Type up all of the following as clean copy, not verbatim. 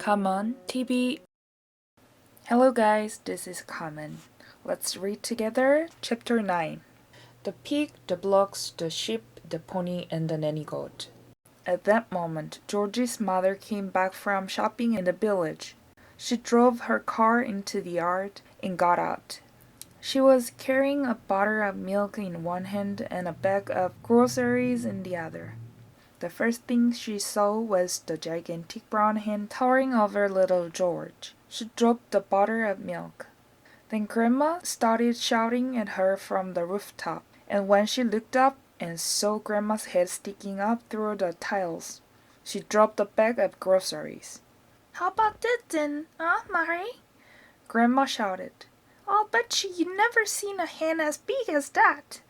카먼티비. Hello guys, this is Kamen. Let's read together Chapter 9. The pig, the Bullocks, the sheep, the pony, and the Nanny-goat. At that moment, Georgie's mother came back from shopping in the village. She drove her car into the yard and got out. She was carrying a bottle of milk in one hand and a bag of groceries in the other. The first thing she saw was the gigantic brown hen towering over little George. She dropped the bottle of milk. Then Grandma started shouting at her from the rooftop, and when she looked up and saw Grandma's head sticking up through the tiles, she dropped the bag of groceries. "How about that then, Mary?" Grandma shouted. "I'll bet you've never seen a hen as big as that.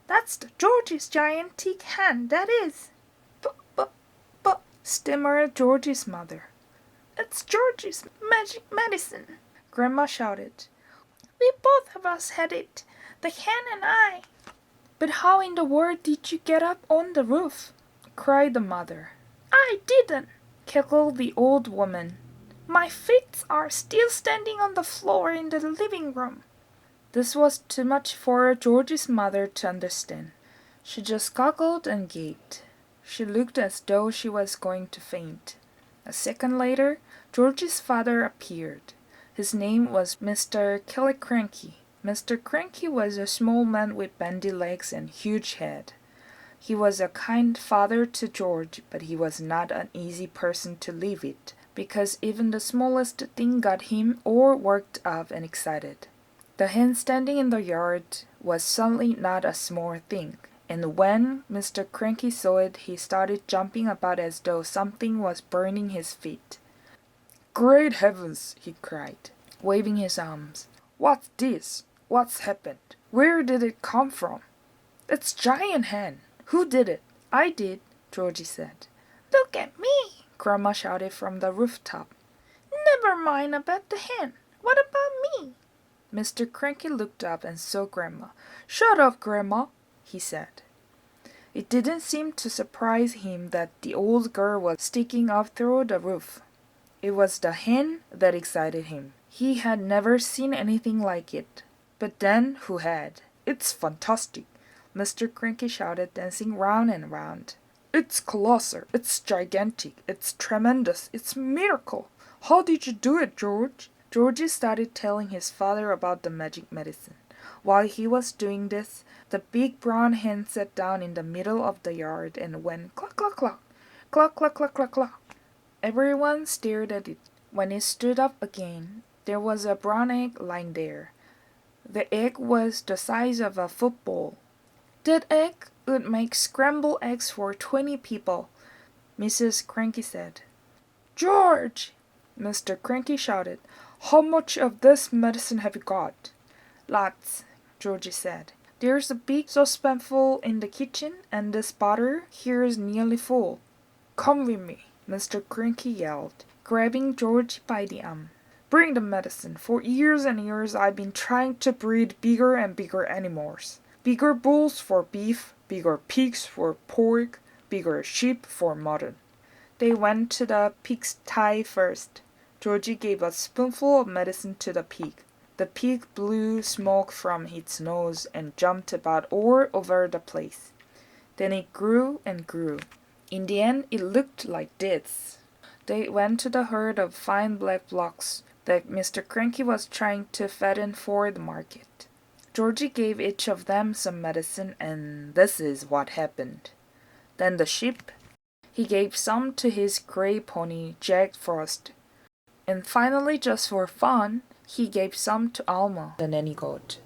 That's the George's gigantic hen, that is." But, stammered Georgie's mother. "It's George's magic medicine," Grandma shouted. "We both of us had it, the hen and I." "But how in the world did you get up on the roof?" cried the mother. "I didn't," cackled the old woman. "My feet are still standing on the floor in the living room." This was too much for Georgie's mother to understand. She just goggled and gaped. She looked as though she was going to faint. A second later, Georgie's father appeared. His name was Mr. Cranky. Mr. Cranky was a small man with bandy legs and huge head. He was a kind father to George, but he was not an easy person to live with, because even the smallest thing got him all worked up and excited. The hen standing in the yard was certainly not a small thing, and when Mr. Cranky saw it, he started jumping about as though something was burning his feet. "Great heavens!" he cried, waving his arms. "What's this? What's happened? Where did it come from? It's giant hen! Who did it?" "I did," Georgie said. "Look at me!" Grandma shouted from the rooftop. "Never mind about the hen. What about me?" Mr. Cranky looked up and saw Grandma. "Shut up, Grandma," he said. It didn't seem to surprise him that the old girl was sticking up through the roof. It was the hen that excited him. He had never seen anything like it. But then who had? "It's fantastic!" Mr. Cranky shouted, dancing round and round. "It's colossal! It's gigantic! It's tremendous! It's a miracle! How did you do it, George?" Georgie started telling his father about the magic medicine. While he was doing this, the big brown hen sat down in the middle of the yard and went cluck, cluck, cluck, cluck, cluck, cluck, cluck, cluck. Everyone stared at it. When it stood up again, there was a brown egg lying there. The egg was the size of a football. "That egg would make scrambled eggs for 20 people," Mrs. Cranky said. "George!" Mr. Cranky shouted. "How much of this medicine have you got?" "Lots," Georgie said. "There's a big saucepanful in the kitchen, and this bottle here is nearly full." "Come with me," Mr. Cranky yelled, grabbing George by the arm. "Bring the medicine. For years and years I've been trying to breed bigger and bigger animals. Bigger bulls for beef, bigger pigs for pork, bigger sheep for mutton." They went to the pig's sty first. Georgie gave a spoonful of medicine to the pig. The pig blew smoke from its nose and jumped about all over the place. Then it grew and grew. In the end, it looked like this. They went to the herd of fine black Bullocks that Mr. Cranky was trying to fatten for the market. Georgie gave each of them some medicine, and this is what happened. Then the sheep, he gave some to his gray pony, Jack Frost. And finally, just for fun, he gave some to Alma, the nanny goat.